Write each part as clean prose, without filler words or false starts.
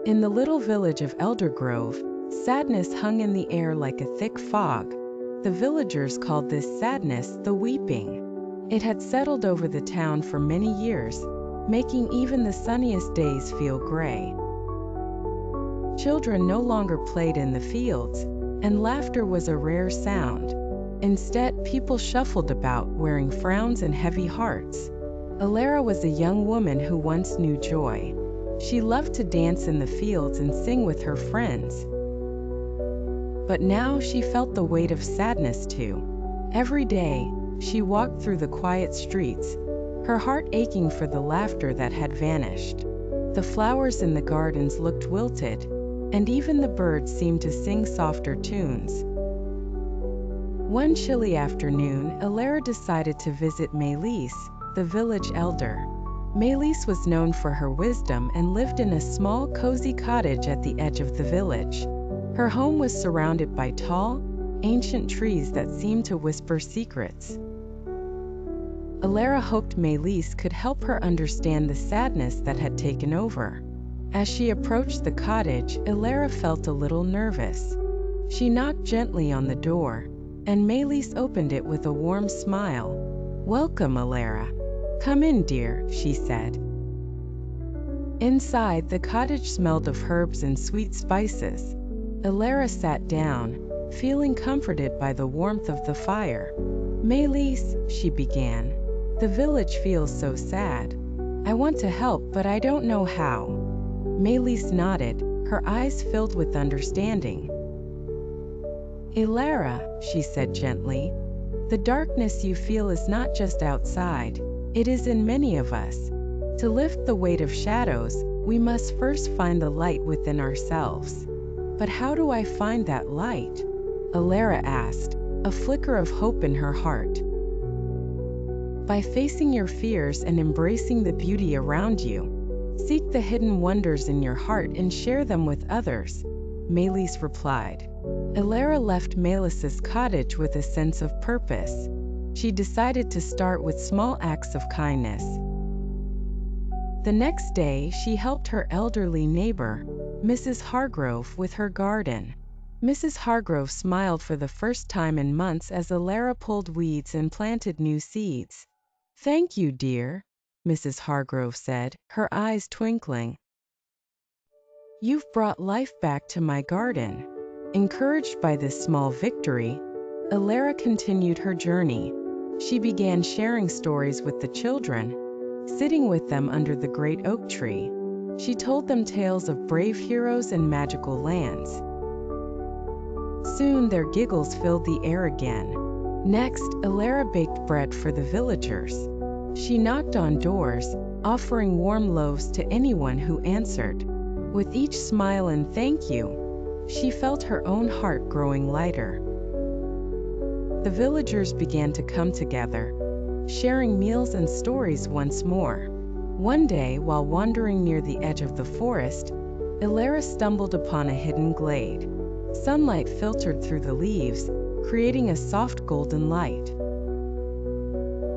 In the little village of Eldergrove, sadness hung in the air like a thick fog. The villagers called this sadness the weeping. It had settled over the town for many years, making even the sunniest days feel gray. Children no longer played in the fields, and laughter was a rare sound. Instead, people shuffled about, wearing frowns and heavy hearts. Elara was a young woman who once knew joy. She loved to dance in the fields and sing with her friends. But now she felt the weight of sadness too. Every day, she walked through the quiet streets, her heart aching for the laughter that had vanished. The flowers in the gardens looked wilted, and even the birds seemed to sing softer tunes. One chilly afternoon, Elara decided to visit Maelis, the village elder. Maelis was known for her wisdom and lived in a small, cozy cottage at the edge of the village. Her home was surrounded by tall, ancient trees that seemed to whisper secrets. Elara hoped Maelis could help her understand the sadness that had taken over. As she approached the cottage, Elara felt a little nervous. She knocked gently on the door, and Maelis opened it with a warm smile. "Welcome, Elara. Come in, dear," she said. Inside, the cottage smelled of herbs and sweet spices. Elara sat down, feeling comforted by the warmth of the fire. "Maelis," she began, "the village feels so sad. I want to help, but I don't know how." Maelis nodded, her eyes filled with understanding. "Elara," she said gently, "the darkness you feel is not just outside, it is in many of us. To lift the weight of shadows, we must first find the light within ourselves." "But how do I find that light?" Elara asked, a flicker of hope in her heart. "By facing your fears and embracing the beauty around you. Seek the hidden wonders in your heart and share them with others," Maelis replied. Elara left Maelis's cottage with a sense of purpose. She decided to start with small acts of kindness. The next day, she helped her elderly neighbor, Mrs. Hargrove, with her garden. Mrs. Hargrove smiled for the first time in months as Elara pulled weeds and planted new seeds. "Thank you, dear," Mrs. Hargrove said, her eyes twinkling. "You've brought life back to my garden." Encouraged by this small victory, Elara continued her journey. She began sharing stories with the children, sitting with them under the great oak tree. She told them tales of brave heroes and magical lands. Soon their giggles filled the air again. Next, Elara baked bread for the villagers. She knocked on doors, offering warm loaves to anyone who answered. With each smile and thank you, she felt her own heart growing lighter. The villagers began to come together, sharing meals and stories once more. One day, while wandering near the edge of the forest, Elara stumbled upon a hidden glade. Sunlight filtered through the leaves, creating a soft golden light.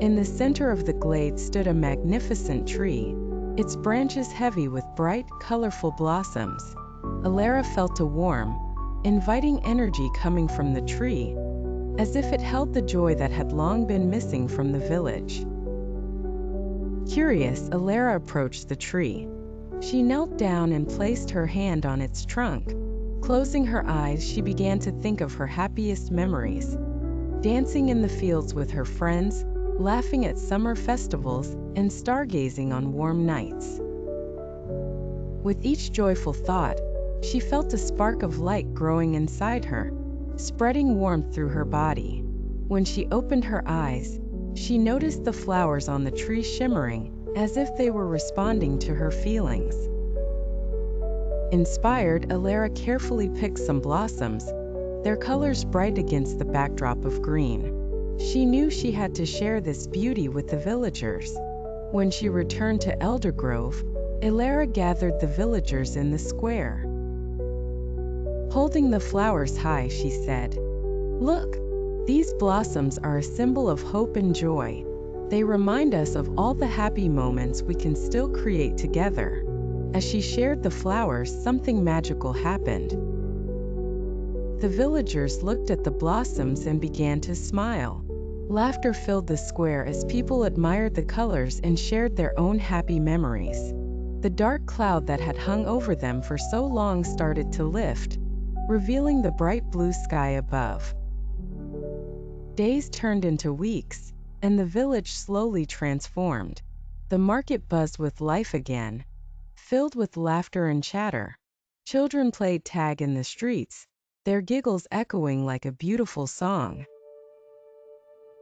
In the center of the glade stood a magnificent tree, its branches heavy with bright, colorful blossoms. Elara felt a warm, inviting energy coming from the tree, as if it held the joy that had long been missing from the village. Curious, Elara approached the tree. She knelt down and placed her hand on its trunk. Closing her eyes, she began to think of her happiest memories, dancing in the fields with her friends, laughing at summer festivals, and stargazing on warm nights. With each joyful thought, she felt a spark of light growing inside her, spreading warmth through her body. When she opened her eyes, she noticed the flowers on the tree shimmering, as if they were responding to her feelings. Inspired, Elara carefully picked some blossoms, their colors bright against the backdrop of green. She knew she had to share this beauty with the villagers. When she returned to Eldergrove, Elara gathered the villagers in the square. Holding the flowers high, she said, "Look, these blossoms are a symbol of hope and joy. They remind us of all the happy moments we can still create together." As she shared the flowers, something magical happened. The villagers looked at the blossoms and began to smile. Laughter filled the square as people admired the colors and shared their own happy memories. The dark cloud that had hung over them for so long started to lift, revealing the bright blue sky above. Days turned into weeks, and the village slowly transformed. The market buzzed with life again, filled with laughter and chatter. Children played tag in the streets, their giggles echoing like a beautiful song.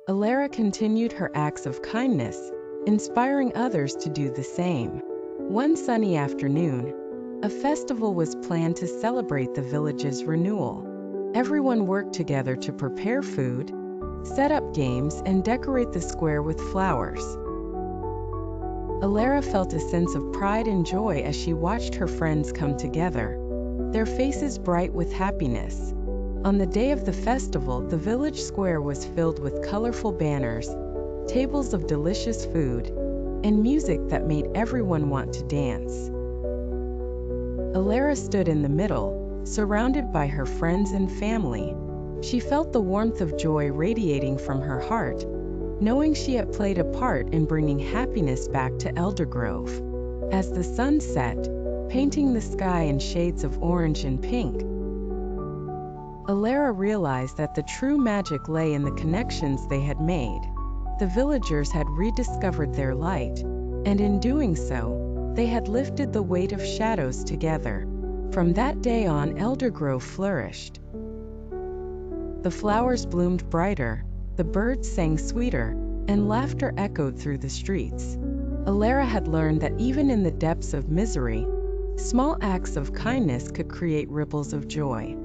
Elara continued her acts of kindness, inspiring others to do the same. One sunny afternoon, a festival was planned to celebrate the village's renewal. Everyone worked together to prepare food, set up games, and decorate the square with flowers. Elara felt a sense of pride and joy as she watched her friends come together, their faces bright with happiness. On the day of the festival, the village square was filled with colorful banners, tables of delicious food, and music that made everyone want to dance. Elara stood in the middle, surrounded by her friends and family. She felt the warmth of joy radiating from her heart, knowing she had played a part in bringing happiness back to Eldergrove. As the sun set, painting the sky in shades of orange and pink, Elara realized that the true magic lay in the connections they had made. The villagers had rediscovered their light, and in doing so, they had lifted the weight of shadows together. From that day on, Eldergrove flourished. The flowers bloomed brighter, the birds sang sweeter, and laughter echoed through the streets. Elara had learned that even in the depths of misery, small acts of kindness could create ripples of joy.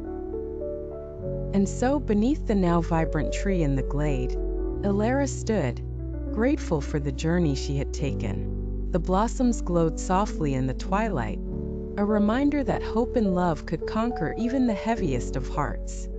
And so, beneath the now vibrant tree in the glade, Elara stood, grateful for the journey she had taken. The blossoms glowed softly in the twilight, a reminder that hope and love could conquer even the heaviest of hearts.